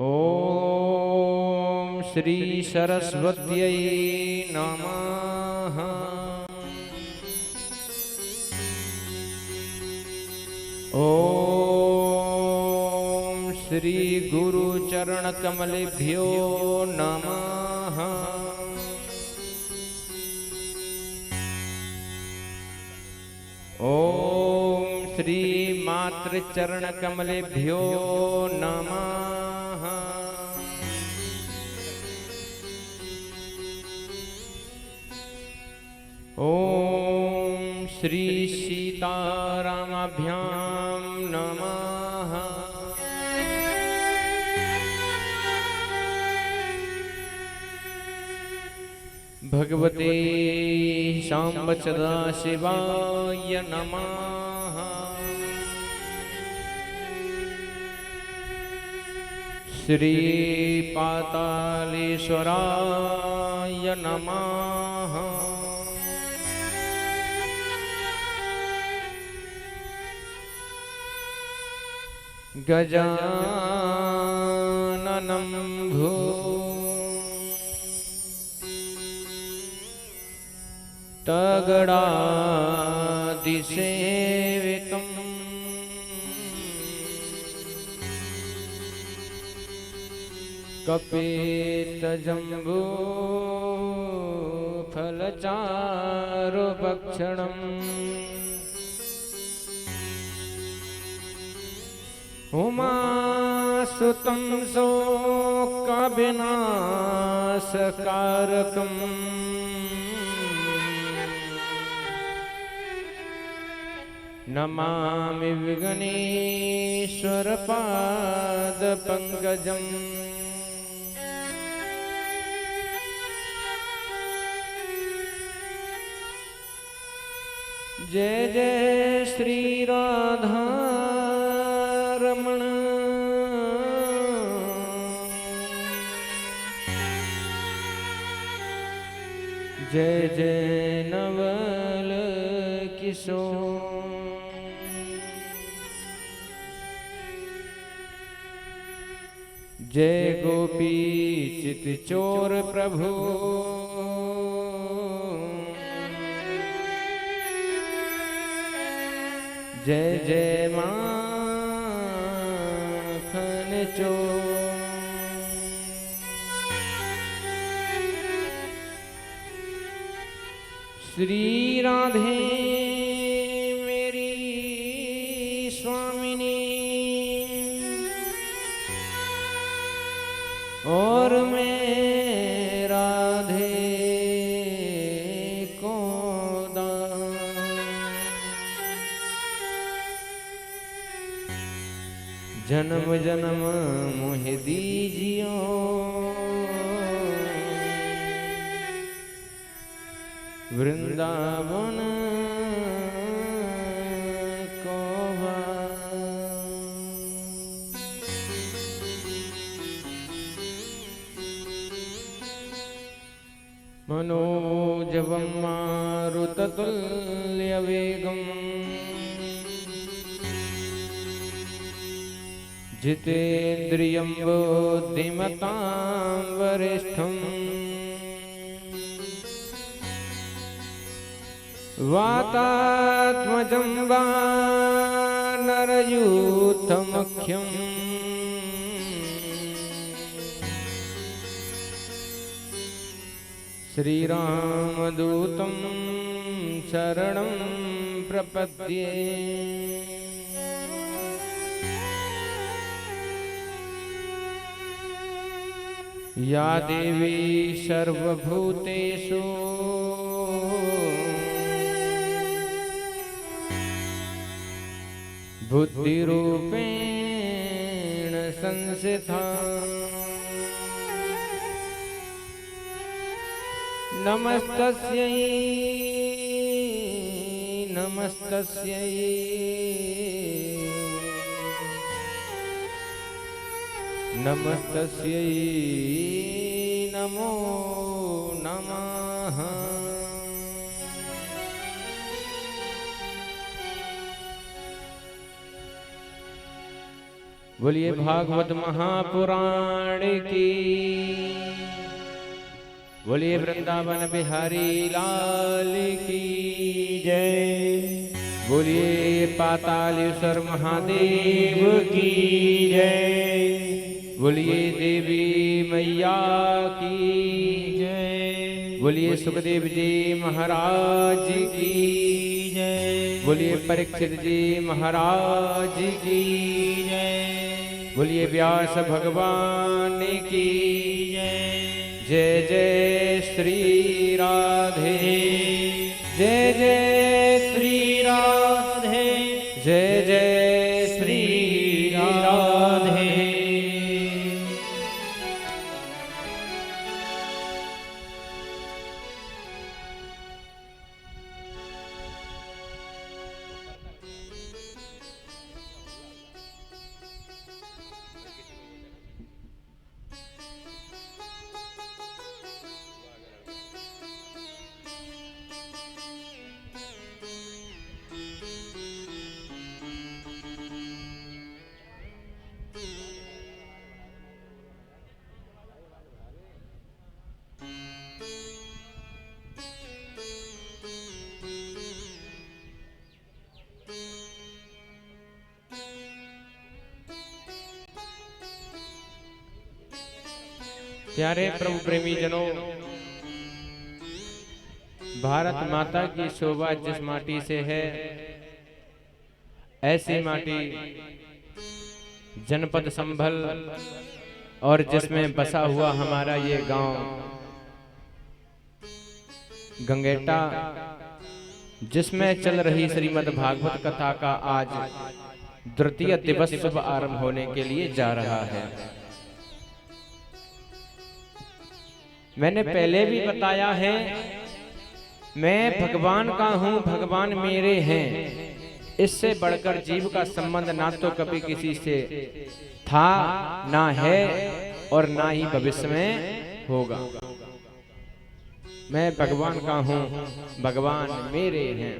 ओम श्री सरस्वत्यै नमः। ओम श्री गुरु चरण कमलेभ्यो नमः। ओम श्री मातृ चरण कमलेभ्यो नमः। ओम श्री सीतारामाभ्यां नमः। भगवते शाम्ब सदाशिवाय नमः। श्री पातालेश्वराय नमः। गजाननं तगडादिसेवितम् कपितजम्बूफलचारुभक्षणम् उमासुतं शोकविनाशकारकम् नमामि विघ्नेश्वरपादपङ्कजम्। जय जय श्री राधा रमण। जय जय नवल किशोर। जय गोपी चित चोर प्रभु। जय जय माखन चोर। श्री राधे मेरी स्वामिनी और मैं राधे को दान। जन्म जन्म मोहि दीजियो वृंदावन को मनोजवं मारुततुल्यवेगम् जितेन्द्रियं बुद्धिमतां वरिष्ठम् वातात्मजं वानरयूथमुख्यम् श्रीरामदूतं शरणं प्रपद्ये। या देवी सर्वभूतेषु बुद्धिरूपेण संस्थिता नमस्तस्यै नमस्तस्यै नमस्तस्यै नमो नमः। बोलिए भागवत महापुराण की, बोलिए वृंदावन बिहारी लाल की जय, बोलिए पातालेश्वर महादेव की जय, बोलिए देवी मैया की जय, बोलिए सुखदेव जी महाराज की जय, बोलिए परीक्षित जी महाराज की जय, बोलिए व्यास भगवान की जय, जय श्री राधे, जय जय श्री राधे, जय जय श्री राधे। प्यारे प्रभु प्रेमी जनों, भारत माता की शोभा जिस माटी से है, ऐसी माटी जनपद संभल और जिसमें बसा हुआ हमारा ये गांव गंगेटा, जिसमें चल रही श्रीमद् भागवत कथा का आज द्वितीय दिवस शुभ आरंभ होने के लिए जा रहा है। मैंने पहले भी बताया है, मैं भगवान का हूं, भगवान मेरे हैं। इससे बढ़कर जीव का संबंध ना तो कभी किसी से था, ना है और ना ही भविष्य में होगा। मैं भगवान का हूं, भगवान मेरे हैं।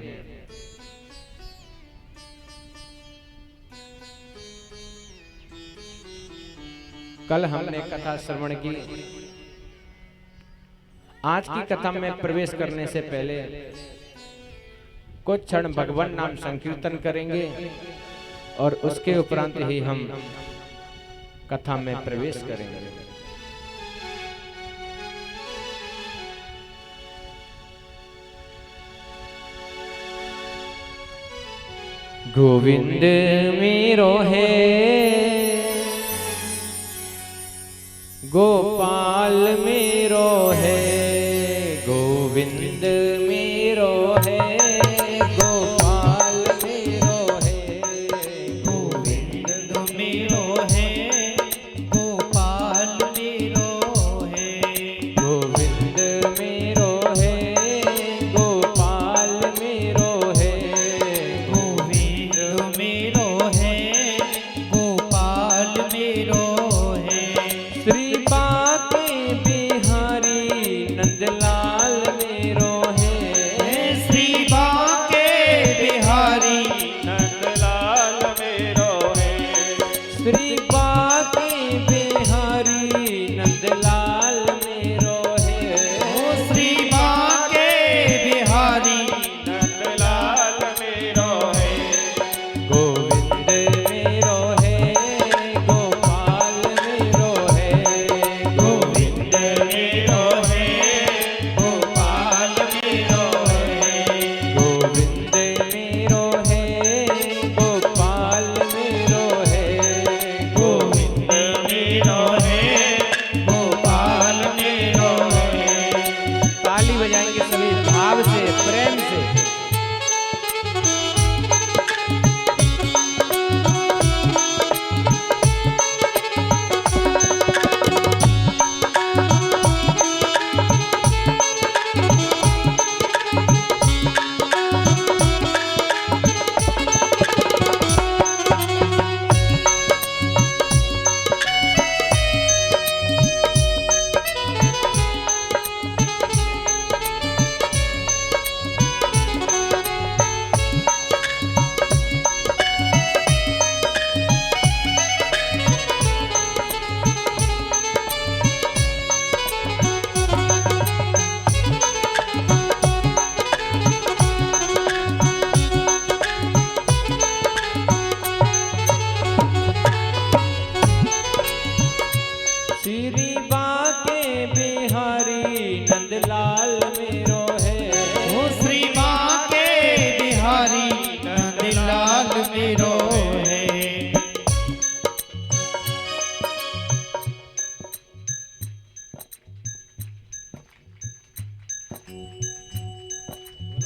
कल हमने कथा श्रवण की। आज की कथा में प्रवेश करने से पहले कुछ क्षण भगवान नाम संकीर्तन करेंगे और उसके उपरांत ही हम कथा में प्रवेश करेंगे। गोविंद मेरो है, गोपाल मेरो है, गोविंद मेरो है, गोपाल मेरो है, गोविंद मेरो है, गोपाल मेरो है, गोविंद मेरो है, गोपाल मेरो है, गोविंद मेरो है, गोपाल मेरो है, श्री बाके बिहारी नंदलाल मेरो है,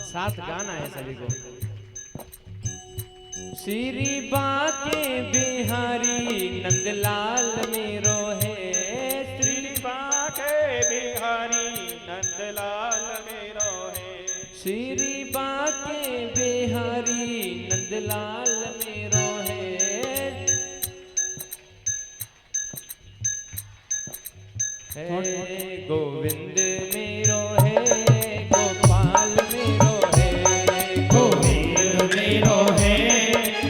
साथ गाना है सभी को। श्री बाके बिहारी नंदलाल मेरो है, श्री बाके बिहारी नंदलाल मेरो है, श्री बाके बिहारी नंदलाल मेरो है। गोविंद मेरो है, गोपाल मेरो है, गोविंद मेरो है,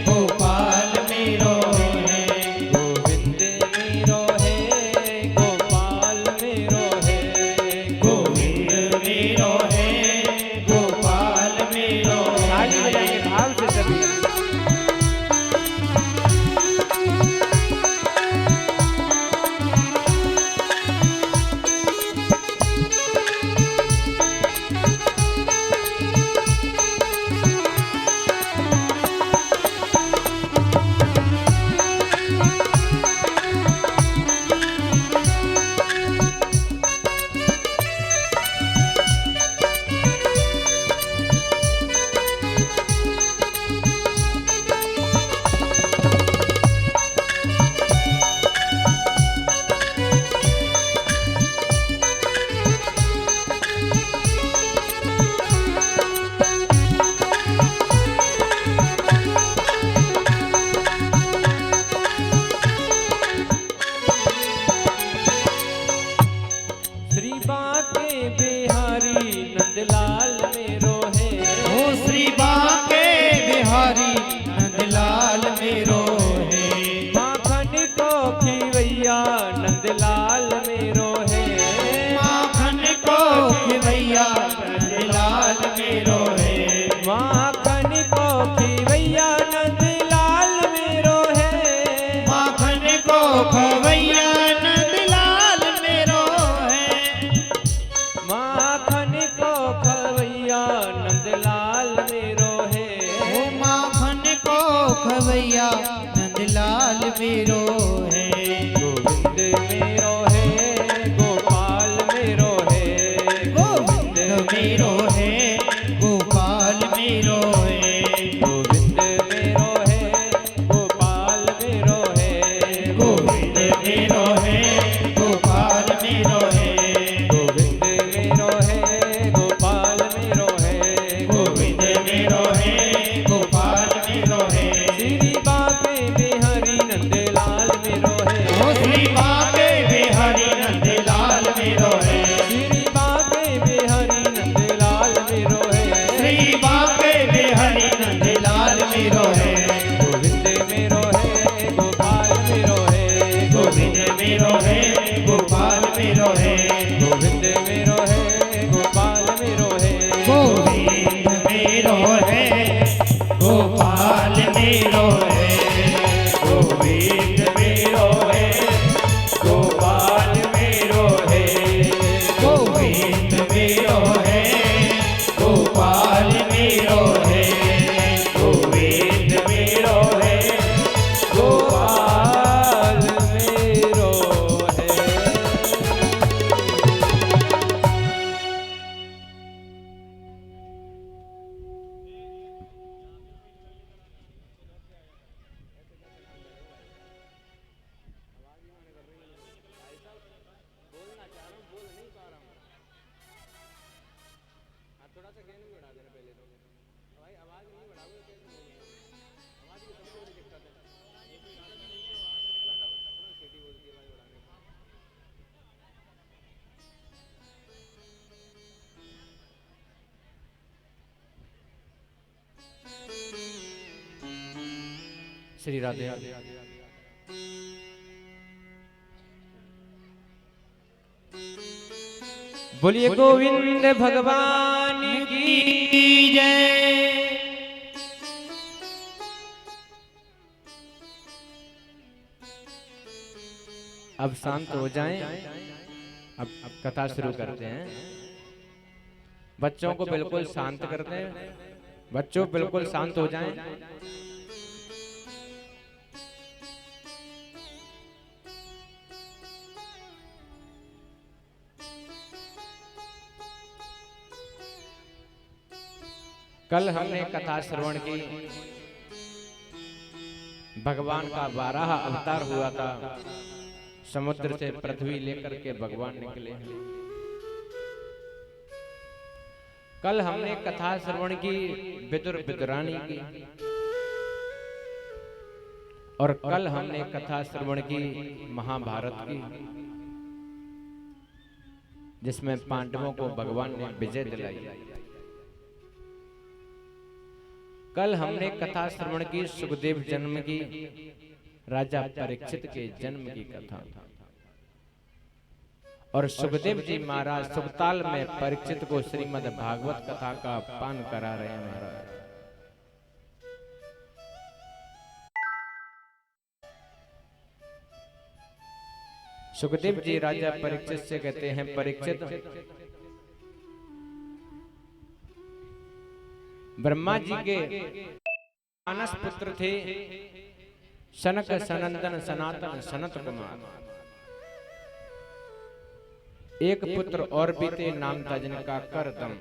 गोपाल मेरो है, गोविंद मेरो है, गोपाल मेरो है, गोविंद मेरो है, गोपाल मेरो ताली है। बजाएंगे भाव से सभी। श्री बाके बिहारी नंदलाल मेरो है, ओ श्री बाके बिहारी नंदलाल मेरो है, माखन को खिवैया नंदलाल मेरो है, माखन को खिवैया नंदलाल मेरो है, माखन को खिवैया नंदलाल मेरो है, माखन को खवैया नंदलाल मेरो है, माखन को खवैया नंदलाल मेरो है। ओ माखन को खवैया नंदलाल मेरो है। गोविंद मेरो है, गोपाल मेरो है, गोविंद मेरो है, गोपाल मेरो है, गोविंद मेरो है, गोपाल मेरो है, गोविंद मेरो है, गोपाल मेरो है, गोविंद मेरो है, गोपाल मेरो है, गोविंद मेरो है, गोपाल मेरो है। श्री बाके बिहारी नंदलाल मेरो है, ओ श्री बाके बिहारी नंदलाल मेरो है, श्री बाके बिहारी नंदलाल मेरो है, श्री बाके बिहारी नंदलाल मेरो है, गोविंद मेरो है, गोपाल मेरो है, गोविंद मेरो है, गोपाल मेरो है, गोविंद मेरो है, गोपाल मेरो है, गोविंद मेरो है, गोपाल मेरो है, गोविंद मेरो है, गोपाल मेरो है, गोविंद मेरो है, गोपाल मेरो है, गोविंद मेरो है, गोपाल मेरो है। थोड़ा सा गेन भी बढ़ा देना पहले तो भाई, आवाज नहीं बढ़ाओगे तो कैसे बोलेंगे? आवाज की सबसे बड़ी दिक्कत है। बताओ सीटी बोलती है आवाज बढ़ाने में। श्री राधे। बोलिए गोविंद भगवान की जय। अब शांत हो जाएं। अब कथा शुरू करते हैं। बच्चों को बिल्कुल शांत कर दें। बच्चों बिल्कुल शांत हो जाएं। कल हमने कथा श्रवण की, भगवान का 12 अवतार हुआ था। समुद्र से पृथ्वी लेकर के भगवान निकले हैं। कल हमने कथा श्रवण की विदुर विदुरानी की, और कल हमने कथा श्रवण की महाभारत की, जिसमें पांडवों को भगवान ने विजय दिलाई। कल हमने कथा श्रवण की सुखदेव जन्म की, राजा परीक्षित के जन्म की कथा, और सुखदेव जी महाराज सुखताल में परीक्षित को श्रीमद् भागवत कथा का पान करा रहे हैं महाराज। सुखदेव जी राजा परीक्षित से कहते हैं, परीक्षित, ब्रह्मा जी के मानस पुत्र थे सनक सनंदन सनातन सनत कुमार। एक पुत्र और भी थे, नाम था जिनका करदम।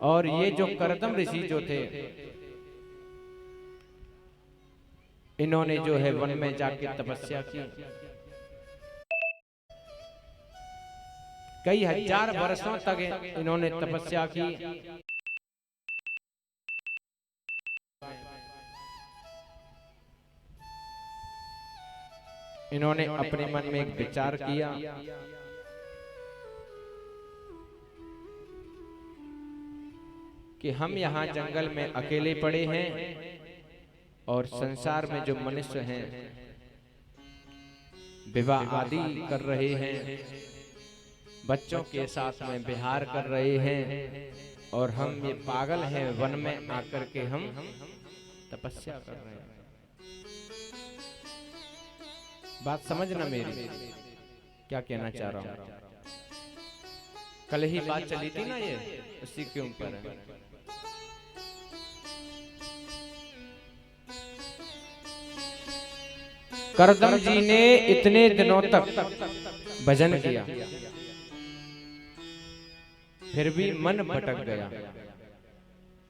और ये जो करदम ऋषि जो थे, इन्होंने जो है वन में जाके तपस्या की। कई हजार वर्षों तक इन्होंने तपस्या की। इन्होंने अपने मन में एक विचार किया कि हम यहाँ जंगल में अकेले पड़े हैं और संसार में जो मनुष्य हैं विवाह आदि कर रहे हैं, बच्चों के साथ में विहार कर रहे हैं, और हम ये पागल हैं, वन में आकर के हम तपस्या कर रहे हैं। बात समझना मेरी, क्या कहना चाह रहा हूं। कल ही बात चली थी ना, ये उसी के ऊपर है। करदम जी ने इतने दिनों तक भजन किया, फिर भी मन भटक गया।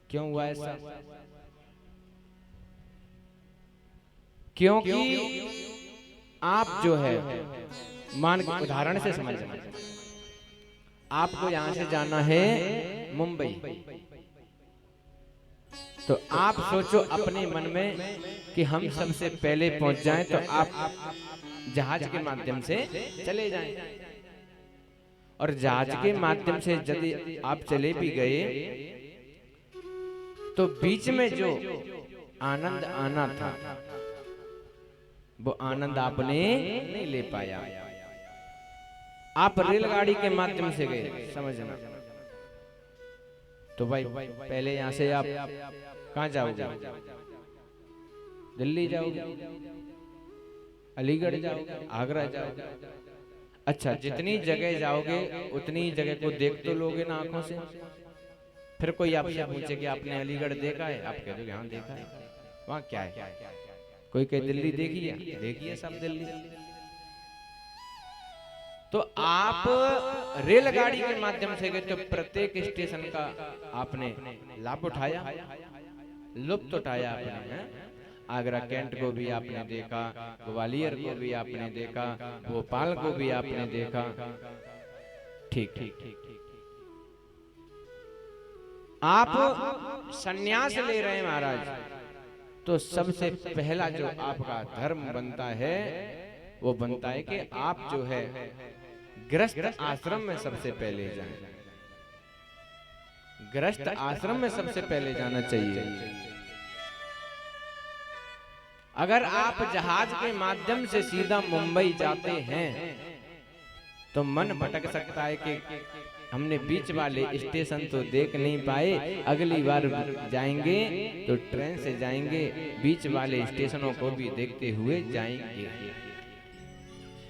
क्यों हुआ ऐसा? क्योंकि आप जो है, मान उदाहरण से समझना, आपको यहां से जाना है मुंबई, तो आप सोचो अपने मन में कि हम सबसे पहले पहुंच जाएं, तो आप जहाज के माध्यम से चले जाएं। और जहाज के माध्यम से यदि आप चले भी गए, तो बीच में जो आनंद आना था वो आनंद आपने नहीं ले पाया। आप रेलगाड़ी के माध्यम से गए, समझना। तो भाई पहले यहां से आप कहां जाओगे? दिल्ली जाओगे, अलीगढ़ जाओगे, आगरा जाओगे। अच्छा, जितनी जगह जाओगे उतनी जगह को देख तो लोगे ना आंखों से। फिर कोई आपसे पूछे कि आपने अलीगढ़ देखा है, आप कह दोगे हाँ देखा है। वहां क्या है? कोई कहे दिल्ली देखी है, देखिए सब दिल्ली। तो आप रेलगाड़ी के माध्यम से गए, तो प्रत्येक स्टेशन का आपने लाभ उठाया, लुत्फ उठाया आपने। आगरा कैंट को भी आपने देखा, ग्वालियर को भी आपने देखा, भोपाल को भी आपने देखा। ठीक ठीक। आप संन्यास ले रहे हैं महाराज, तो सबसे पहला जो आपका धर्म बनता है वो बनता है कि आप जो है गृहस्थ आश्रम में सबसे पहले जाएं। गृहस्थ आश्रम में सबसे पहले जाना चाहिए। अगर आप जहाज के माध्यम से सीधा मुंबई जाते हैं तो मन भटक सकता है कि हमने बीच वाले स्टेशन तो देख नहीं पाए, अगली बार जाएंगे तो ट्रेन से जाएंगे, बीच वाले स्टेशनों को भी देखते हुए जाएंगे।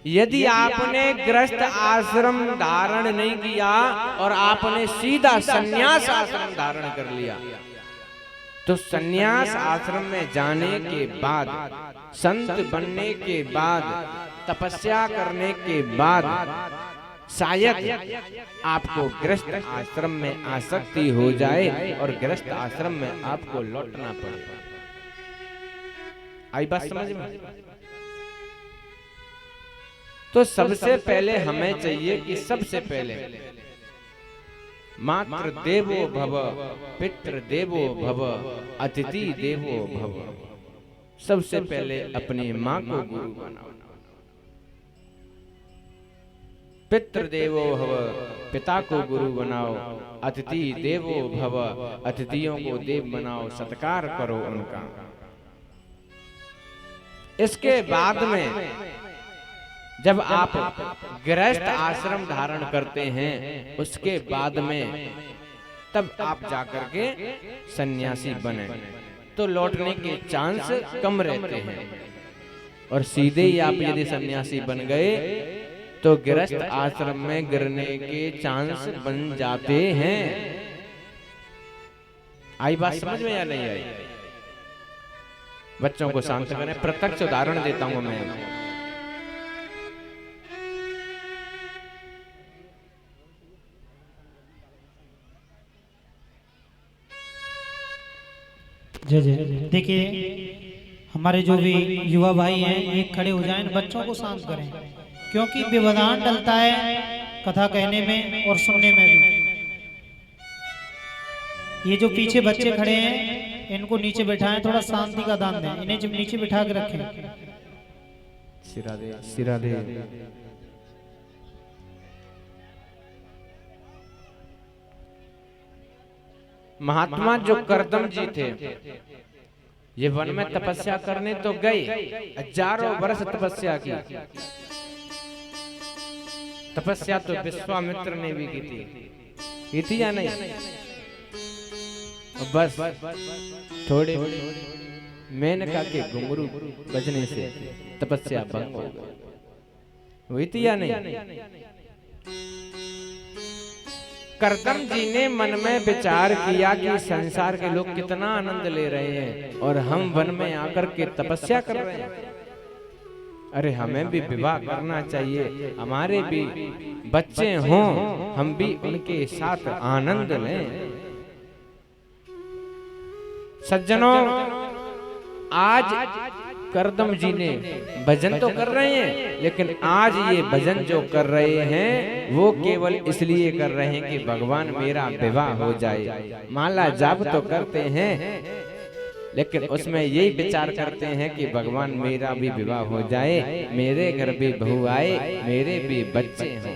यदि आपने गृहस्थ आश्रम धारण नहीं किया और आपने सीधा संन्यास आश्रम धारण कर लिया, तो संन्यास आश्रम में जाने के बाद, संत बनने के बाद, तपस्या करने के बाद शायद आपको गृहस्थ आश्रम में आसक्ति हो जाए और गृहस्थ आश्रम में आपको लौटना पड़े। आई बात समझ में? तो सबसे पहले हमें चाहिए कि सबसे पहले मातृ देवो भव, पितृ देवो भव, अतिथि देवो भव। सबसे पहले अपनी माँ को गुरु बनाओ। पितृ देवो भव, पिता को गुरु बनाओ। अतिथि देवो भव, अतिथियों को देव बनाओ, सत्कार करो उनका। इसके बाद में जब आप गृहस्थ आश्रम धारण करते हैं, उसके बाद में तब आप जाकर के सन्यासी बने तो लौटने के चांस कम रहते हैं। और सीधे ही आप यदि सन्यासी बन गए तो गृहस्थ आश्रम में गिरने के चांस बन जाते हैं। आई बात समझ में या नहीं आई? बच्चों को शांत करें, प्रत्यक्ष उदाहरण देता हूं मैं। जय जय। देखिए हमारे जो भी युवा भाई हैं एक खड़े हो जाएं, बच्चों को शांत करें, क्योंकि व्यवधान डलता है कथा कहने में और सुनने में भी। ये जो पीछे बच्चे खड़े हैं इनको नीचे बैठाएं, थोड़ा शांति का दान दें, इन्हें जब नीचे बिठा के रखें। सिरा दे, सिरा दे। महात्मा जो करदम जी थे, ये वन में तपस्या करने तो गए, हजारों वर्ष तपस्या की। तपस्या तो विश्वामित्र ने भी की थी या नहीं? बस थोड़े मेनका के घुंघरू बजने से तपस्या भंग हो गई, हुई थी या नहीं? करदम जी ने मन में विचार किया कि संसार के लोग कितना आनंद ले रहे हैं और हम वन में आकर के तपस्या कर रहे हैं। अरे हमें भी विवाह करना चाहिए, हमारे भी बच्चे हों, हम भी उनके साथ आनंद लें। सज्जनों, आज करदम जी ने भजन तो कर रहे हैं, लेकिन आज ये भजन जो कर रहे हैं वो केवल इसलिए कर रहे हैं कि भगवान मेरा विवाह हो जाए। माला जाप तो करते हैं, लेकिन उसमें यही विचार करते हैं कि भगवान मेरा भी विवाह हो जाए, मेरे घर भी बहू आए, मेरे भी बच्चे हों।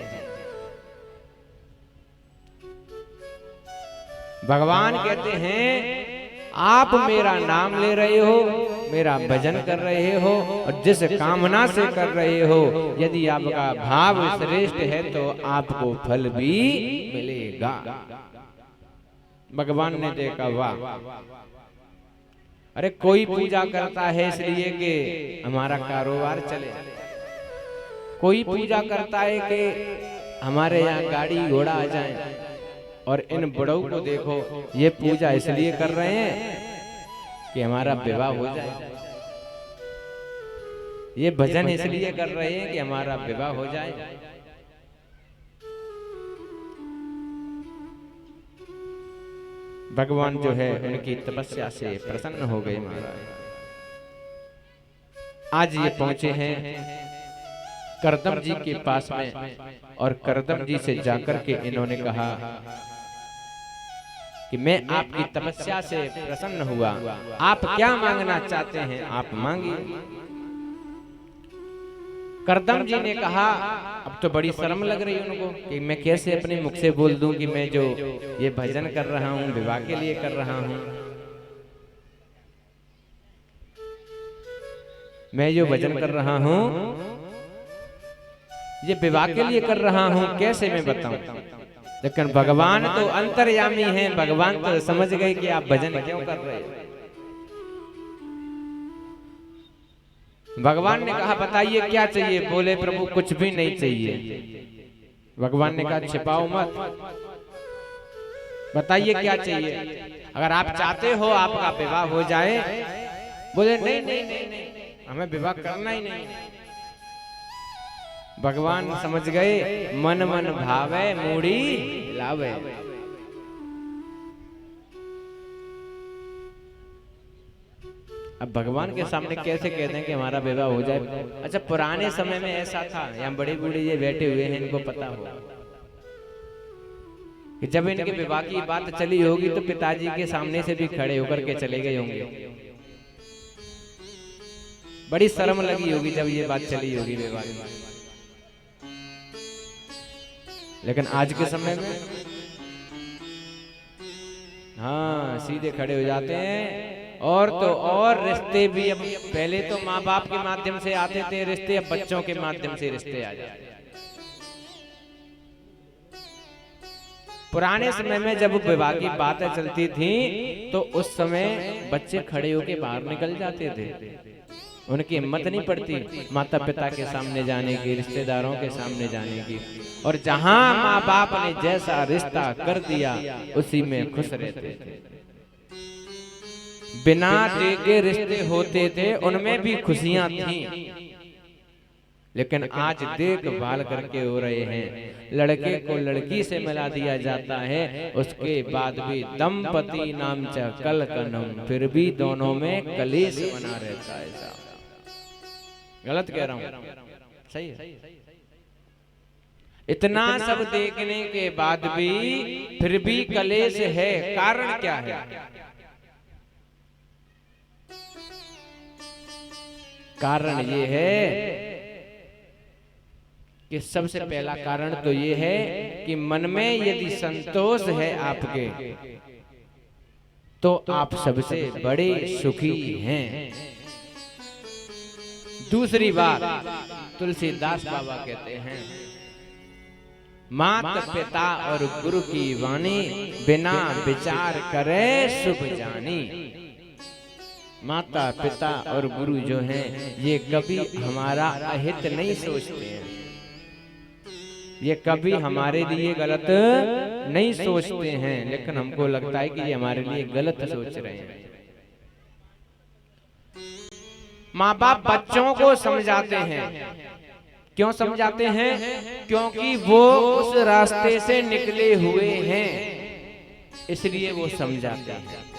भगवान कहते हैं आप मेरा नाम ले रहे हो, मेरा भजन कर रहे हो और जिस कामना से कर रहे हो, यदि आपका भाव श्रेष्ठ है तो आपको फल भी मिलेगा। भगवान ने देखा, वाह, अरे कोई पूजा करता है इसलिए कि हमारा कारोबार चले, कोई पूजा करता है कि हमारे यहाँ गाड़ी घोड़ा आ जाए, और इन बड़ों को देखो ये पूजा इसलिए कर रहे हैं कि हमारा विवाह हो जाए, ये भजन इसलिए कर रहे हैं कि हमारा विवाह हो जाए। भगवान जो है उनकी तपस्या से प्रसन्न हो गए महाराज। आज ये पहुंचे हैं करदम जी के पास में, और करदम जी से जाकर के इन्होंने कहा कि मैं आपकी तपस्या से प्रसन्न हुआ, आप क्या मांगना चाहते हैं आप मांगिए। करदम जी ने कहा, अब तो बड़ी शर्म लग रही उनको कि मैं कैसे अपने मुख से बोल दूं कि मैं जो ये भजन कर रहा हूं विवाह के लिए कर रहा हूं, मैं जो भजन कर रहा हूं ये विवाह के लिए कर रहा हूं, कैसे मैं बताऊं। लेकिन भगवान तो अंतर्यामी हैं, भगवान तो समझ गए कि आप भजन क्यों कर रहे हैं। भगवान ने कहा बताइए क्या चाहिए। बोले प्रभु कुछ भी नहीं चाहिए। भगवान ने कहा छिपाओ मत, बताइए क्या चाहिए। अगर आप चाहते हो आपका विवाह हो जाए। बोले नहीं नहीं नहीं नहीं, हमें विवाह करना ही नहीं। भगवान समझ गए, मन मन भावे मूड़ी लावे। अब भगवान के सामने कैसे कहते हैं कि हमारा विवाह हो जाए? अच्छा, पुराने समय में ऐसा था, यहाँ बड़े बूढ़े ये बैठे हुए हैं, इनको पता हो कि जब इनके विवाह की बात चली होगी तो पिताजी के सामने से भी खड़े होकर के चले गए होंगे। बड़ी शर्म लगी होगी जब ये बात चली होगी विवाह की। लेकिन आज के समय में हाँ, सीधे खड़े हो जाते हैं। और तो और रिश्ते भी अब, पहले तो माँ बाप के माध्यम से आते थे रिश्ते, अब बच्चों के माध्यम से रिश्ते आ जाते। पुराने समय में जब विवाह की बातें चलती थी तो उस समय बच्चे खड़े होके बाहर निकल जाते थे, उनकी हिम्मत नहीं पड़ती माता पिता के सामने जाने की, रिश्तेदारों के सामने जाने की। और जहां माँ बाप ने जैसा रिश्ता कर दिया उसी में खुश रहते थे। बिना देखे रिश्ते होते थे, उनमें भी खुशियां थी। लेकिन आज देखभाल करके हो रहे हैं, लड़के को लड़की से मिला दिया जाता है, उसके बाद भी दंपति नाम च कल कनम, फिर भी दोनों में कलेश बना रहता है। साहब गलत कह रहा हूं? सही है। इतना सब देखने के बाद भी फिर भी कलेश है, कारण क्या है? कारण ये है कि सबसे पहला कारण तो ये है कि मन में यदि संतोष है आपके तो आप सबसे बड़े सुखी हैं। दूसरी बात, तुलसीदास बाबा कहते हैं, माता पिता और गुरु की वाणी बिना विचार करे शुभ जानी। माता पिता और गुरु जो हैं ये कभी हमारा अहित नहीं सोचते हैं, ये कभी हमारे लिए गलत नहीं सोचते हैं, लेकिन हमको लगता है कि ये हमारे लिए गलत सोच रहे हैं। माँ बाप बच्चों को समझाते हैं, क्यों समझाते हैं? क्योंकि वो उस रास्ते से निकले हुए हैं, इसलिए वो समझाते हैं।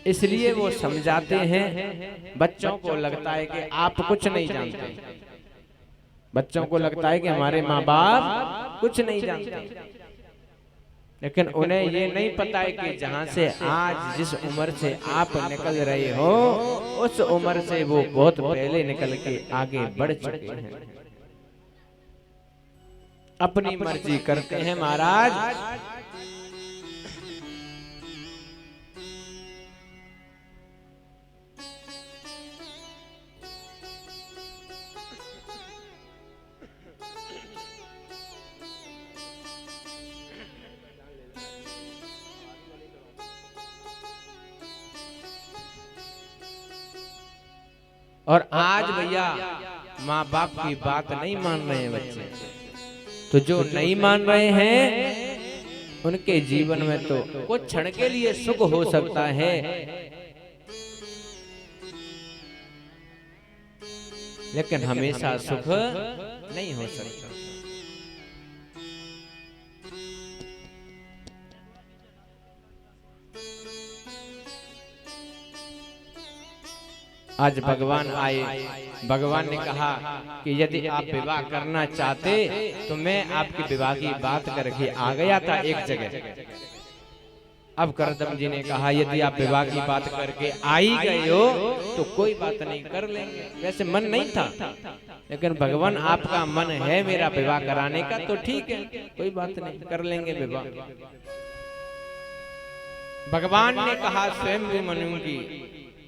इसलिए वो समझाते हैं। बच्चों को लगता है कि आप कुछ नहीं जानते, बच्चों को लगता है कि हमारे माँ बाप कुछ नहीं जानते, लेकिन उन्हें ये नहीं पता है कि जहाँ से आज जिस उम्र से आप निकल रहे हो उस उम्र से वो बहुत पहले निकल के आगे बढ़ चुके हैं। अपनी मर्जी करते हैं महाराज। और आज भैया माँ बाप की बात नहीं मान रहे हैं बच्चे, तो जो नहीं मान रहे हैं उनके जीवन में तो कुछ क्षण के लिए सुख हो सकता है, लेकिन हमेशा सुख नहीं हो सकता। आज भगवान आए, भगवान ने कहा कि यदि आप विवाह करना चाहते तो मैं आपकी विवाह की बात करके आ गया था एक जगह। अब करदम जी ने कहा यदि आप विवाह की बात करके आ ही गए हो तो कोई बात नहीं, कर लेंगे। वैसे मन नहीं था, लेकिन भगवान आपका मन है मेरा विवाह कराने का तो ठीक है, कोई बात नहीं, कर लेंगे विवाह। भगवान ने कहा स्वयं मनु की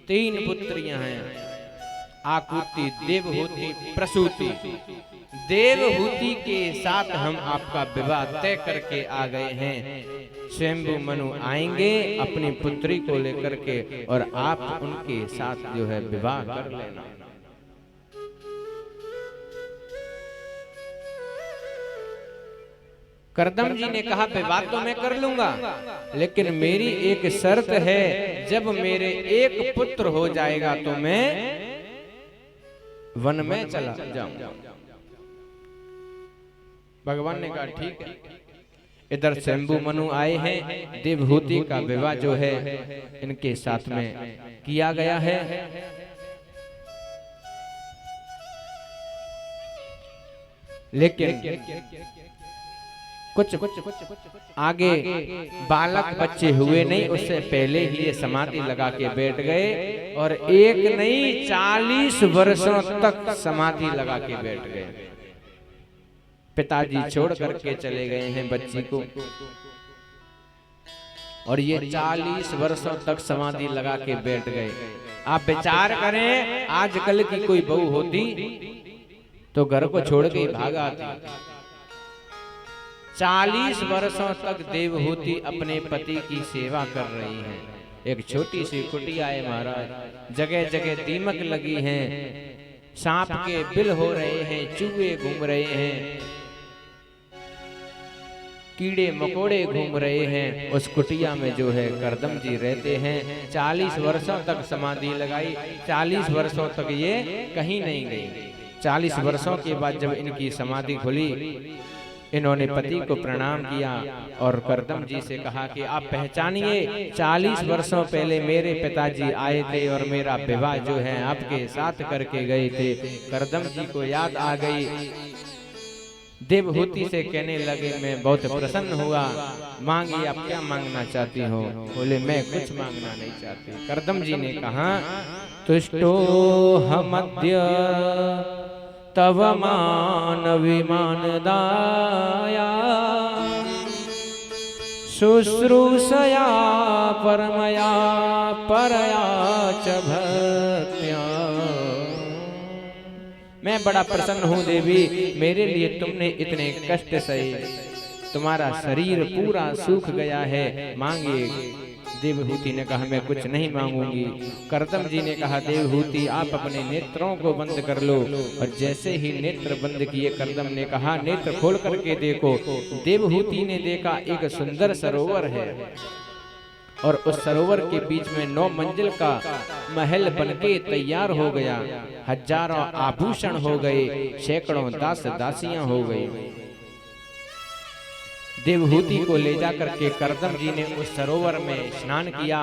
3 पुत्रियां हैं, आकुति, देवहूति, प्रसूति। देवहूति के साथ हम आपका विवाह तय करके आ गए हैं। स्वयंभू मनु आएंगे अपनी पुत्री को लेकर के और आप उनके साथ जो है विवाह कर लेना। करदम जी ने कहा विवाह तो मैं कर लूंगा, लेकिन मेरी एक शर्त है, जब मेरे एक पुत्र हो जाएगा तो मैं वन में चला जाऊंगा। भगवान ने कहा ठीक है। इधर शंभु मनु आए हैं, देवहूति का विवाह जो है इनके साथ में किया गया है। लेकिन कुछ आगे बालक बच्चे हुए नहीं, उससे पहले ही ये समाधि लगा के बैठ गए और एक नहीं 40 वर्षों तक समाधि लगा के बैठ गए। पिताजी छोड़ करके चले गए हैं बच्ची को और ये 40 वर्षों तक समाधि लगा के बैठ गए। आप विचार करें, आजकल की कोई बहू होती तो घर को छोड़ के भाग आती। 40 वर्षों तक देवहूति अपने पति की सेवा कर रही हैं। एक छोटी सी कुटिया है महाराज, जगह जगह दीमक लगी हैं, सांप के बिल हो रहे हैं, चूहे घूम रहे हैं, कीड़े मकोड़े घूम रहे हैं। उस कुटिया में जो है करदम जी रहते हैं। 40 वर्षों तक समाधि लगाई, 40 वर्षों तक ये कहीं नहीं गई। 40 वर्षों के बाद जब इनकी समाधि खुली, इन्होंने पति को प्रणाम किया और करदम जी से कहा कि आप पहचानिए, 40 वर्षों पहले मेरे पिताजी आए थे और मेरा विवाह जो है आपके साथ करके गए थे। करदम जी को याद आ गई। देवहूति से कहने लगे, मैं बहुत प्रसन्न हुआ, मांगिए आप क्या मांगना चाहती हो? बोले मैं कुछ मांगना नहीं चाहती। करदम जी ने कहा, तुष्टो हमद्य तव मान विमान दाया शुश्रूषया परमया परया च भक्त्या। मैं बड़ा प्रसन्न हूँ देवी, मेरे लिए तुमने इतने कष्ट सहे, तुम्हारा शरीर पूरा सूख गया है, मांगिए। देवहूति ने कहा मैं कुछ नहीं मांगूंगी। करदम जी ने कहा, देवहूति आप अपने नेत्रों को बंद कर लो। और जैसे ही नेत्र बंद किए, करदम ने कहा नेत्र खोल करके देखो। देवहूति ने देखा एक सुंदर सरोवर है और उस सरोवर के बीच में 9 मंजिल का महल बनके तैयार हो गया। हजारों आभूषण हो गए, सैकड़ों दास दासियां हो गई। देवहूति को ले जाकर के करदम जी ने उस सरोवर में स्नान किया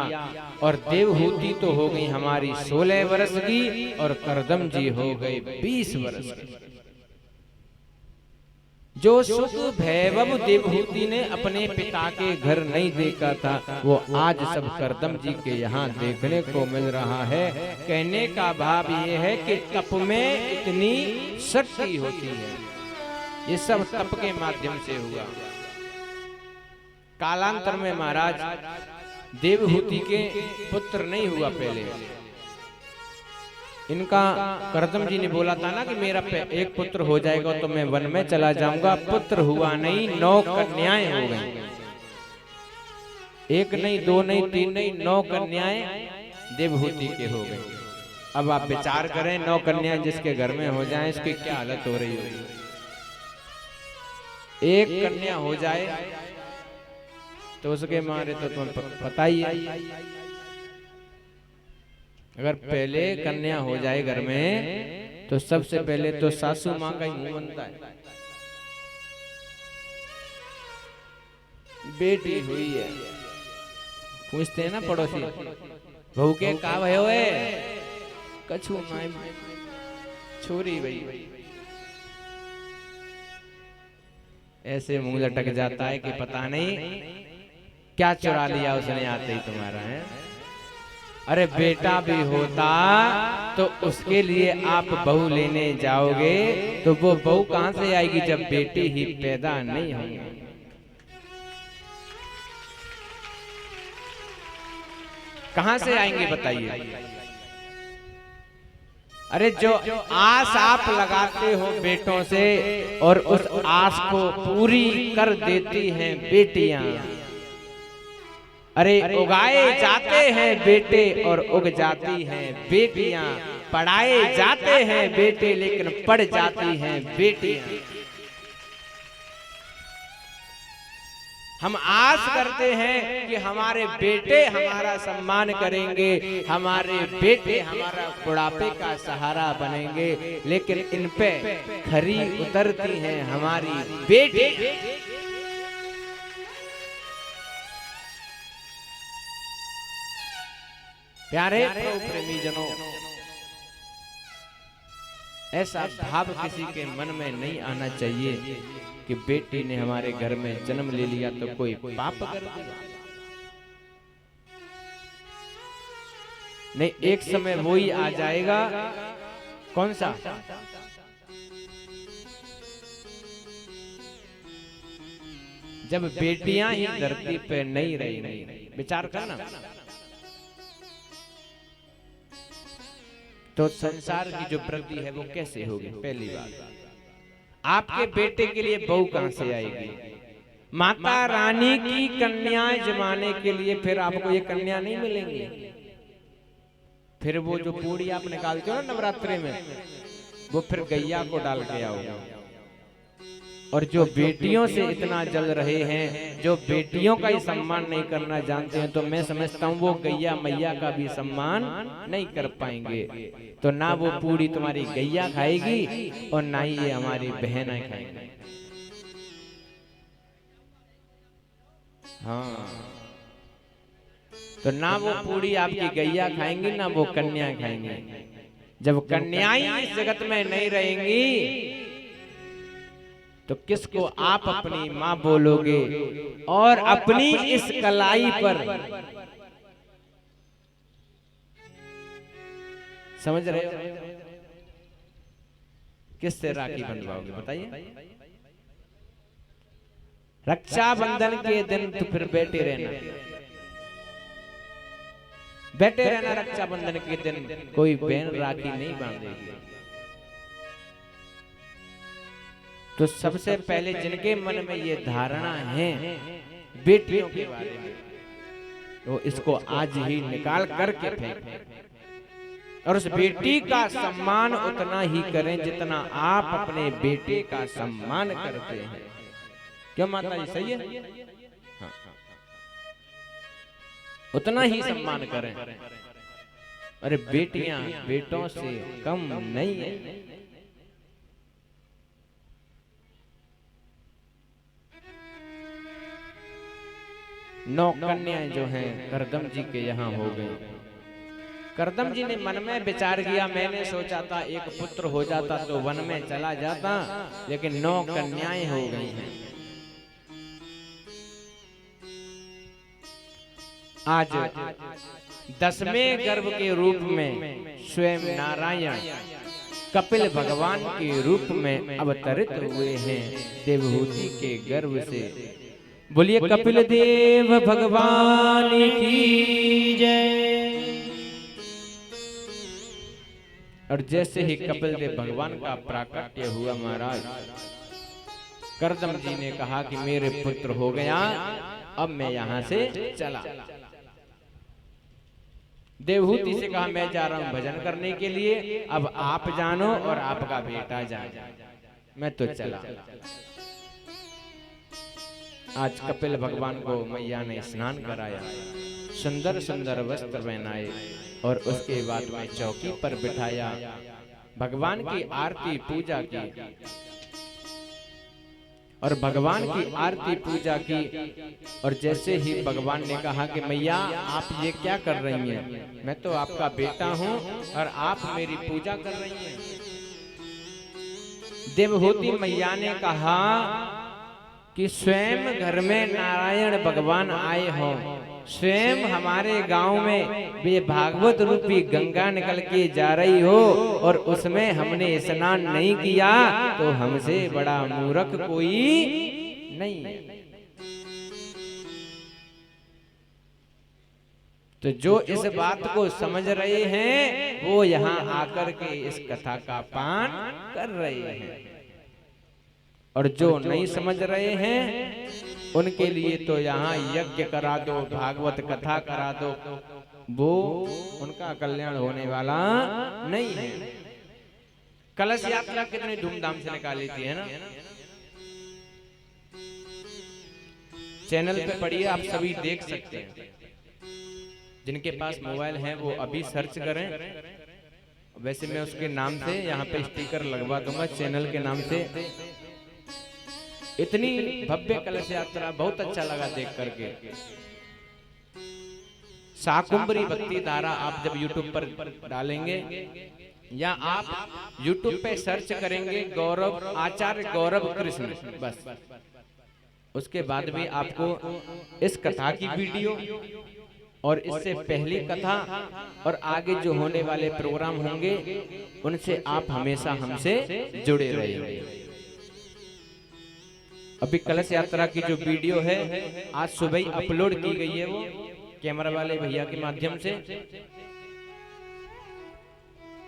और देवहूति तो हो गई हमारी 16 वर्ष की और करदम जी हो गए 20 वर्ष की। जो सुख वैभव देवहूति ने अपने पिता के घर नहीं देखा था, वो आज सब करदम जी के यहाँ देखने को मिल रहा है। कहने का भाव ये है कि तप में इतनी शक्ति होती है। ये सब तप के माध्यम से हुआ। कालांतर में महाराज देवहूति के पुत्र नहीं हुआ। पहले इनका करदम जी ने बोला था ना कि मेरा एक पुत्र हो जाएगा तो मैं वन में चला जाऊंगा। पुत्र हुआ नहीं, 9 कन्याएं हो गई। एक नहीं, 2 नहीं, 3 नहीं, 9 कन्याएं देवहूति के हो गई। अब आप विचार करें, 9 कन्याएं जिसके घर में हो जाएं, इसकी क्या हालत हो रही होगी। एक कन्या हो जाए तो उसके मारे तो तुम्हें पता ही है। अगर पहले कन्या हो जाए घर में तो सबसे पहले तो सासू माँ का ही मुंह बनता है। बेटी हुई है, पूछते हैं ना पड़ोसी, बहू के का भयो है? कछु माई छोरी भाई। ऐसे मुंह लटक जाता है कि पता नहीं क्या चुरा लिया उसने आते ही तुम्हारा है। अरे बेटा भी होता तो उसके लिए आप बहू लेने जाओगे तो वो बहू कहां से आएगी जब बेटी ही पैदा नहीं होगी। कहां से आएंगे बताइए। अरे जो आस आप लगाते हो बेटों से और उस आस को पूरी कर देती हैं बेटियां। अरे उगाए जाते हैं बेटे और उग जाती हैं बेटियां। पढ़ाए जाते हैं बेटे लेकिन पढ़ जाती हैं बेटियां। हम आस करते हैं कि हमारे बेटे हमारा सम्मान करेंगे, हमारे बेटे हमारा बुढ़ापे का सहारा बनेंगे, लेकिन इन पे खरी उतरती हैं हमारी बेटी। प्यारे प्रभु प्रेमी जनों, ऐसा भाव किसी के मन में नहीं आना चाहिए कि बेटी ने हमारे घर में जन्म ले लिया तो कोई पाप कर दिया। नहीं, एक समय वो ही आ जाएगा। कौन सा? जब बेटियां ही धरती पे नहीं रहेंगी। विचार करना, तो संसार की जो प्रगति है वो कैसे होगी? पहली बात, आपके बेटे के लिए बहू कहां से आएगी? माता रानी की कन्याएं जमाने के लिए फिर आपको ये कन्या नहीं मिलेंगी। फिर वो जो पूड़ी आप निकालते हो ना नवरात्रि में, वो फिर गैया को डाल के आओगे। और जो बेटियों से इतना जल रहे हैं, जो बेटियों का ही सम्मान नहीं करना जानते हैं, तो मैं समझता हूँ वो गैया मैया का भी सम्मान नहीं कर पाएंगे। तो ना वो पूड़ी तुम्हारी गैया खाएगी और ना ही ये हमारी बहनें खाएंगी। हाँ, तो ना वो पूड़ी आपकी गैया खाएंगी, ना वो कन्या खाएंगी। जब कन्याएं इस जगत में नहीं रहेंगी तो किसको आप अपनी माँ बोलोगे? और अपनी इस कलाई पर, समझ रहे हो, किससे राखी बंधवाओगे? बताइए। रक्षाबंधन के दिन तो फिर बैठे रहना, बैठे रहना। रक्षाबंधन के दिन कोई बहन राखी नहीं बांधेगी। तो सबसे पहले जिनके मन में ये धारणा है बेटियों के बारे में, तो इसको आज ही निकाल करके फेंक, और उस बेटी का सम्मान उतना ही करें जितना आप अपने बेटे का सम्मान करते हैं। क्यों माता जी, सही है? हाँ, उतना ही सम्मान करें। अरे बेटियां बेटों से कम नहीं है। नौ कन्याएं जो हैं करदम जी के यहाँ हो गई। करदम जी ने मन में विचार किया, मैंने सोचा था एक पुत्र हो जाता तो वन में चला जाता, लेकिन 9 कन्याएं हो गई हैं। आज 10वें गर्भ के रूप में स्वयं नारायण कपिल भगवान के रूप में अवतरित हुए हैं देवहूति के गर्भ से। बोलिए कपिल देव भगवान की जय। और जैसे ही कपिल देव भगवान का प्राकट्य हुआ महाराज, करदम जी ने कहा कि मेरे पुत्र हो गया, अब मैं यहां से चला। देवहूति से कहा मैं जा रहा हूं भजन करने के लिए, अब आप जानो और आपका बेटा जाए, मैं तो चला। आज कपिल भगवान को मैया ने स्नान कराया, सुंदर सुंदर वस्त्र पहनाए और उसके बाद में चौकी पर बिठाया, भगवान की आरती पूजा की। और भगवान की आरती पूजा की, और जैसे ही भगवान ने कहा कि मैया आप ये क्या कर रही हैं, मैं तो आपका बेटा हूं और आप मेरी पूजा कर रही हैं। देवहूति मैया ने कहा कि स्वयं घर में नारायण भगवान आए हो, स्वयं हमारे गांव में ये भागवत रूपी गंगा निकल के जा रही हो और उसमें हमने स्नान नहीं किया तो हमसे बड़ा मूर्ख कोई नहीं है। तो जो इस बात को समझ रहे हैं वो यहाँ आकर के इस कथा का पान कर रहे हैं, और जो नहीं समझ रहे हैं उनके लिए तो यहाँ यज्ञ करा दो, भागवत कथा करा दो, वो उनका कल्याण होने वाला नहीं है। कलश यात्रा कितनी धूमधाम से निकाली थी, है ना? चैनल पे पढ़िए, आप सभी देख सकते हैं। जिनके पास मोबाइल है वो अभी सर्च करें। वैसे मैं उसके नाम से यहाँ पे स्टिकर लगवा दूंगा चैनल के नाम से। इतनी भव्य कलश यात्रा, बहुत अच्छा लगा देख करके। शाकुंभरी भक्ति धारा आप जब YouTube पर डालेंगे या आप YouTube पे सर्च करेंगे गौरव आचार्य गौरव कृष्ण, बस उसके बाद भी आपको इस कथा की वीडियो और इससे पहली कथा और आगे जो होने वाले प्रोग्राम होंगे उनसे आप हमेशा हमसे जुड़े रहिए। अभी कलश यात्रा की जो वीडियो है आज सुबह ही अपलोड की गई है, वो कैमरा वाले भैया के माध्यम से।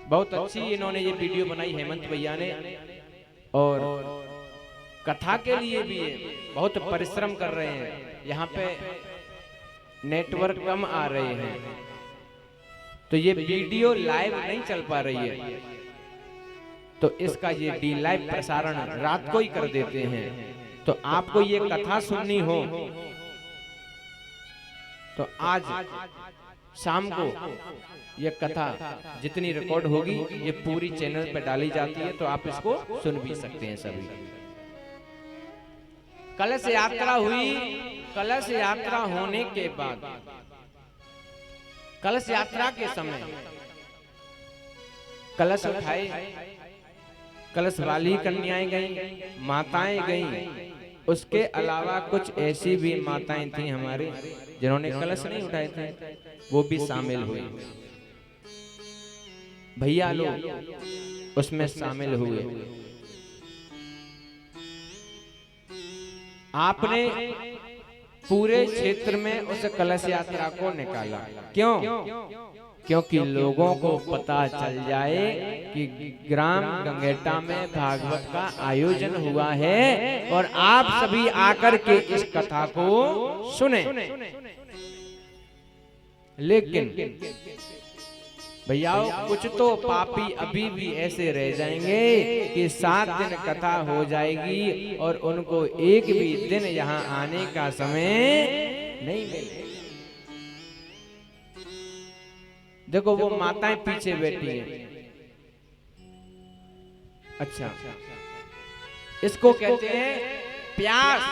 बहुत अच्छी इन्होंने ये वीडियो बनाई हेमंत भैया ने, और कथा के लिए भी बहुत परिश्रम कर रहे हैं। यहाँ पे नेटवर्क कम आ रहे हैं तो ये वीडियो लाइव नहीं चल पा रही है, तो इसका ये डी लाइव प्रसारण रात को ही कर देते हैं। तो आपको ये कथा सुननी हो तो आज शाम को ये कथा जितनी रिकॉर्ड होगी ये पूरी चैनल पे डाली जाती है, तो आप इसको सुन भी सकते हैं सभी। कलश यात्रा हुई। कलश यात्रा होने के बाद कलश यात्रा के समय कलश उठाए, कलश वाली कन्याएं गईं, माताएं गईं। उसके अलावा कुछ ऐसी भी माताएं थी हमारे जिन्होंने कलश नहीं उठाए थे, वो भी शामिल हुई। भैया लोग उसमें शामिल हुए। आपने पूरे क्षेत्र में उस कलश यात्रा को निकाला। क्यों? क्योंकि लोगों को पता चल जाए कि ग्राम गंगेटा में भागवत का आयोजन हुआ है और आप सभी आकर के इस कथा को सुने। लेकिन भैया कुछ तो पापी अभी भी ऐसे रह जाएंगे कि 7 दिन कथा हो जाएगी और उनको एक भी दिन यहाँ आने का समय नहीं मिलेगा। देखो वो माताएं पीछे बैठी हैं। अच्छा, इसको कहते हैं प्यास।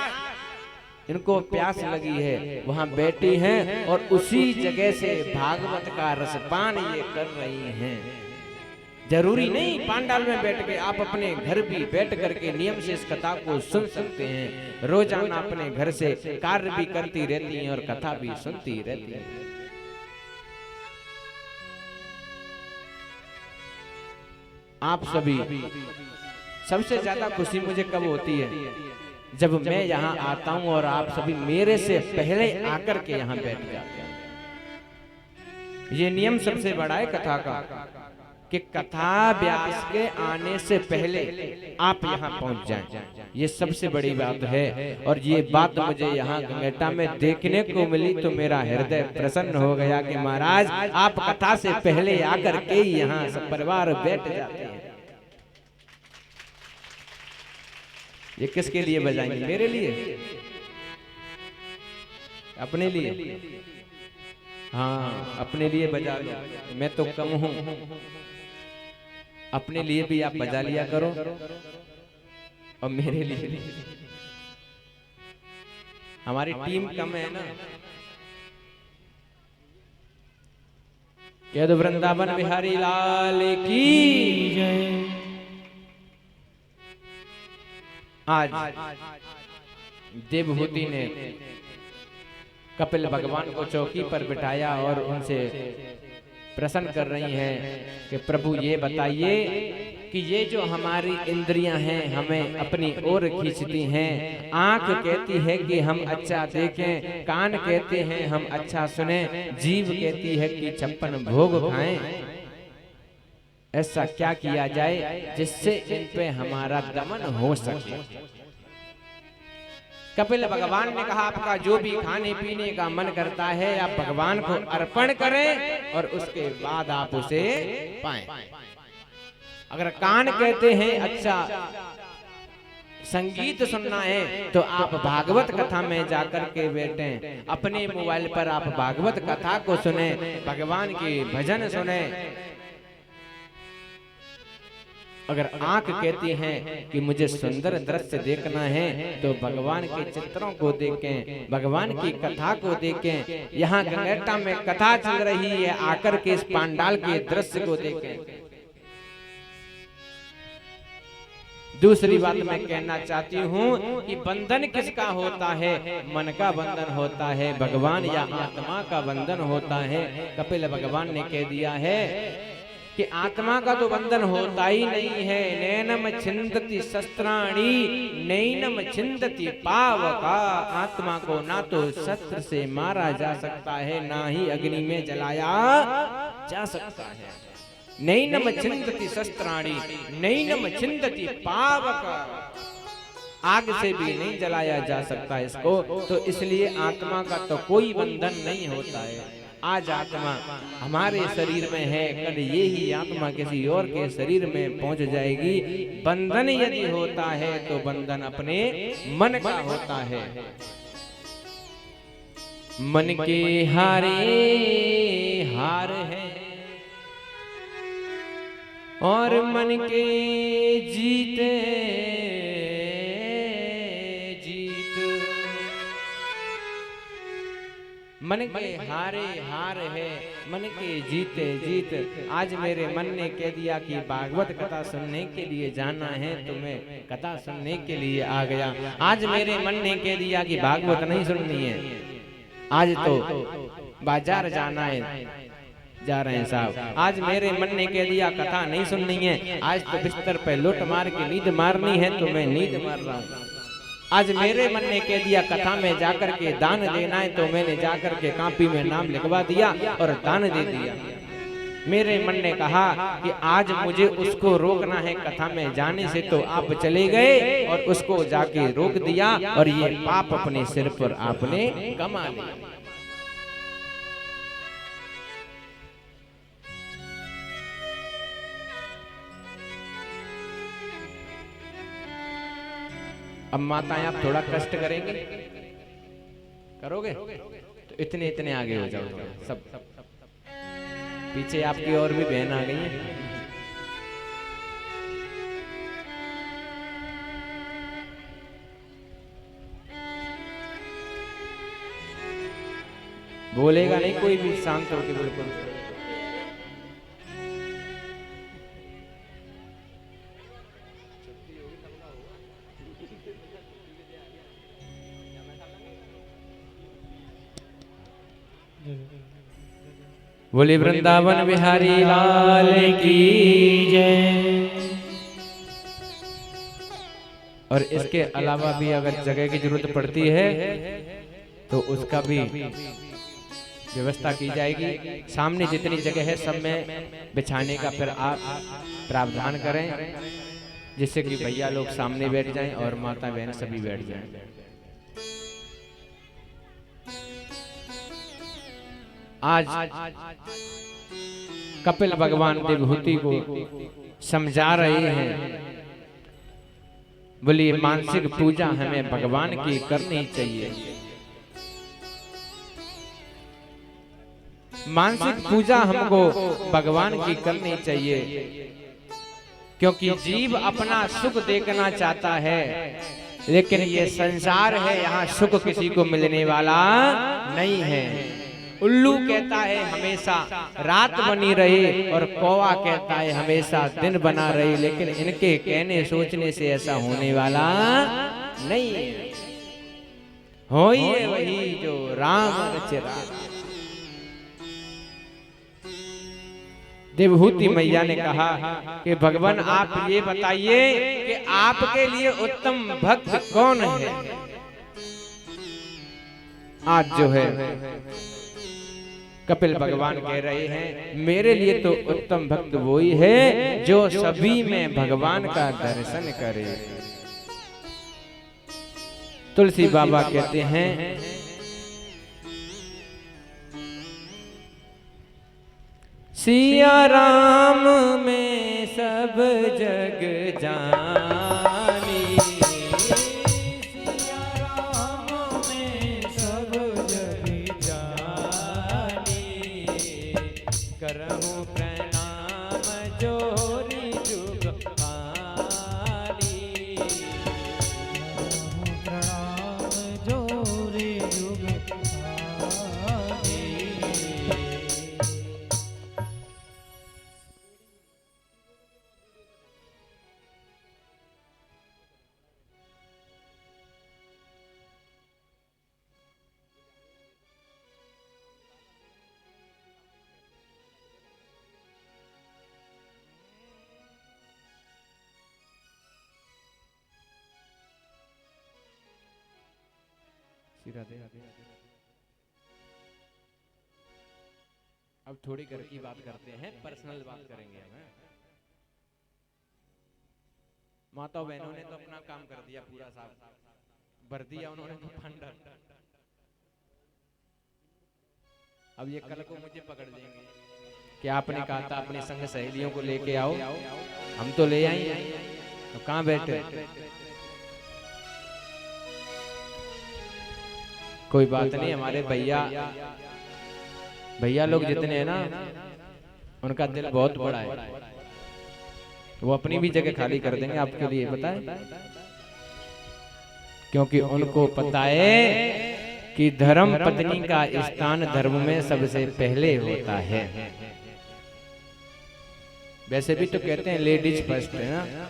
इनको प्यास लगी है, वहां बैठी हैं और उसी जगह से भागवत का रसपान ये कर रही हैं। जरूरी नहीं पांडाल में बैठ के, आप अपने घर भी बैठ करके नियम से इस कथा को सुन सकते हैं। रोजाना अपने घर से कार्य भी करती रहती हैं और कथा भी सुनती रहती हैं। आप सभी, सबसे ज्यादा खुशी मुझे कब होती है जब मैं यहाँ आता हूँ और आप सभी मेरे से पहले आकर के यहाँ बैठ जाते हैं। ये नियम सबसे बड़ा है कथा का कि कथा व्यास के आने से पहले आप यहाँ पहुँच जाएं। ये सबसे बड़ी बात है और ये बात मुझे यहाँ गंगेटा में देखने को मिली तो मेरा हृदय प्रसन्न हो गया कि महाराज आप कथा से पहले आकर के यहाँ सब परिवार बैठ जाते हैं। ये किसके लिए बजाएंगे? मेरे लिए, अपने लिए? हाँ, अपने लिए बजा लो, मैं तो कम हूं। अपने लिए भी आप बजा लिया करो और मेरे लिए भी। हमारी टीम कम है ना। कह दो वृंदावन बिहारी लाल की जय। आज देवहूति ने कपिल भगवान को चौकी पर बिठाया और उनसे प्रश्न कर रही हैं कि प्रभु ये बताइए कि ये जो हमारी इंद्रियां हैं हमें अपनी ओर खींचती हैं। आंख कहती है कि हम अच्छा देखें, कान कहते हैं हम अच्छा सुने, जीभ कहती है कि 56 भोग खाएं। ऐसा क्या किया जाए जिससे इन पे हमारा दमन हो सके? कपिल भगवान ने कहा आपका जो भी खाने पीने का मन करता है आप भगवान को अर्पण करें और उसके बाद आप उसे पाएं। अगर कान कहते हैं अच्छा संगीत सुनना है तो आप भागवत कथा में जाकर के बैठे, अपने मोबाइल पर आप भागवत कथा को सुने, भगवान की भजन सुने। अगर आंख कहती है कि मुझे सुंदर दृश्य देखना है तो भगवान के चित्रों को देखें, भगवान की कथा को देखें। यहाँ गंगेटा में कथा चल रही है, आकर के इस पांडाल के दृश्य को देखें। दूसरी बात मैं कहना चाहती हूँ कि बंधन किसका होता है? मन का बंधन होता है, भगवान या आत्मा का बंधन होता है। कपिल भगवान ने कह दिया है कि आत्मा का तो बंधन होता ही नहीं है। नैनम छिंदति शस्त्राणी नैनम छिंदति पावका। आत्मा को ना तो शस्त्र से मारा जा सकता है, ना ही अग्नि में जलाया जा सकता है। नैनम छिंदति शस्त्राणी नैनम छिंदति पावका। आग से भी नहीं जलाया जा सकता इसको। तो इसलिए आत्मा का तो कोई बंधन नहीं होता है। आज आत्मा हमारे शरीर में है, कल ये ही आत्मा किसी और के शरीर में पहुंच जाएगी। बंधन यदि होता है तो बंधन अपने मन का होता है। मन के हारे हार है और मन के जीते जीत। मन के हारे हार है, मन के जीते जीत। आज मेरे मन ने कह दिया कि भागवत कथा सुनने के लिए जाना है तो मैं कथा सुनने के लिए आ गया। आज मेरे मन ने कह दिया कि भागवत नहीं सुननी है, आज तो बाजार जाना है, जा रहे हैं साहब। आज मेरे मन ने कह दिया कथा नहीं सुननी है, आज तो बिस्तर पे लुट मार के नींद मारनी है तो मैं नींद मार रहा हूँ। आज मेरे मन ने कह दिया कथा में जाकर के दान देना है तो मैंने जाकर के कॉपी में नाम लिखवा दिया और दान दे दिया। मेरे मन ने कहा कि आज मुझे उसको रोकना है कथा में जाने से, तो आप चले गए और उसको जाके रोक दिया और ये पाप अपने सिर पर आपने कमा लिया। अब माताएं आप थोड़ा कष्ट करेंगे, करोगे तो इतने इतने आगे हो जाओगे सब। पीछे आपकी और भी बहन आ गई है। बोलेगा नहीं कोई भी, शांत होकर बिल्कुल। बोले वृंदावन बिहारी लाल की जय। और इसके अलावा भी अगर जगह की जरूरत पड़ती है तो उसका भी व्यवस्था की जाएगी। सामने जितनी जगह है सब में बिछाने का फिर आप प्रावधान करें, जिससे कि भैया लोग सामने बैठ जाएं और माता बहन सभी बैठ जाएं। आज कपिल भगवान देवहूति को समझा रहे हैं। बोलिए मानसिक पूजा हमें भगवान की करनी चाहिए। मानसिक पूजा हमको भगवान की करनी चाहिए, क्योंकि जीव अपना सुख देखना चाहता है, लेकिन ये संसार है, यहाँ सुख किसी को मिलने वाला नहीं है। उल्लू कहता है हमेशा रात बनी रहे और कौवा कहता है हमेशा दिन बना रहे, लेकिन इनके कहने सोचने से ऐसा होने वाला नहीं है। होइए वही जो राम रचिरा। देवहूति मैया ने कहा कि भगवान आप ये बताइए कि आपके लिए उत्तम भक्त कौन है। आज जो है कपिल भगवान कह रहे हैं मेरे लिए तो उत्तम भक्त वही है जो सभी में भगवान का दर्शन करे। तुलसी बाबा कहते हैं सिया राम में सब जग जानी, अब थोड़ी घर की बात करते हैं, पर्सनल बात करेंगे हम। माता बहनों ने तो अपना काम कर दिया, पूरा साफ भर दिया उन्होंने तो फंडर। अब ये कल को मुझे पकड़ लेंगे कि आपने कहा था अपनी संग सहेलियों को लेके आओ, हम तो ले आए, तो कहाँ बैठे। कोई बात नहीं, हमारे भैया लोग जितने हैं ना, उनका दिल बहुत बड़ा है, वो अपनी भी जगह खाली कर देंगे आपके लिए, पता है, क्योंकि उनको पता है कि धर्म पत्नी का स्थान धर्म में सबसे पहले होता है। वैसे भी तो कहते हैं लेडीज फर्स्ट है ना,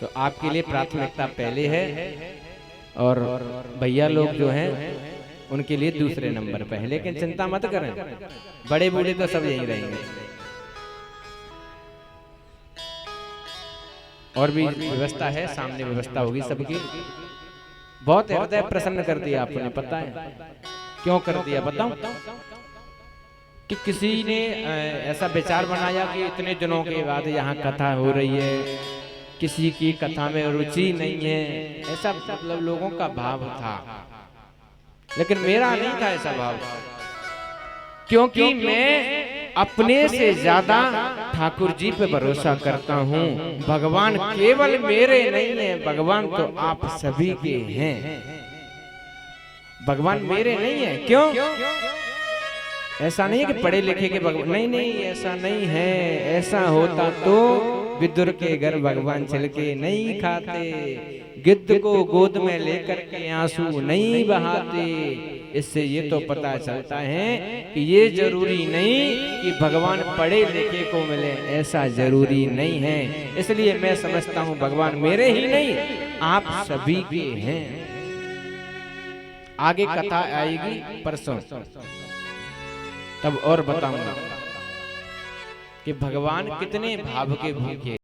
तो आपके लिए प्राथमिकता पहले है, और भैया लोग जो हैं उनके लिए दूसरे नंबर पे है। लेकिन चिंता मत करें, बड़े बूढ़े तो सब यहीं रहेंगे। और भी व्यवस्था है, सामने व्यवस्था होगी सबकी। बहुत हृदय प्रसन्न कर दिया आपने, पता है क्यों कर दिया बताऊं? कि किसी ने ऐसा विचार बनाया कि इतने दिनों के बाद यहाँ कथा हो रही है, किसी की कथा में रुचि नहीं है, ऐसा मतलब लोगों का भाव था। लेकिन मेरा नहीं था ऐसा भाव, क्योंकि मैं अपने से ज्यादा ठाकुर जी पे भरोसा करता हूँ। भगवान केवल मेरे नहीं है, भगवान तो आप सभी के हैं। भगवान मेरे नहीं है, क्यों? ऐसा नहीं है कि पढ़े लिखे के भगवान, नहीं नहीं, ऐसा नहीं है। ऐसा होता तो विदुर के घर भगवान चल के नहीं खाते, गिद्ध को गोद में लेकर के आंसू नहीं बहाते। इससे ये तो पता चलता है कि ये जरूरी नहीं कि भगवान पढ़े लिखे को मिले, ऐसा जरूरी नहीं है। इसलिए मैं समझता हूँ भगवान मेरे ही नहीं, आप सभी के हैं। आगे कथा आएगी परसों, तब और बताऊंगा कि भगवान कितने भाव के भूखे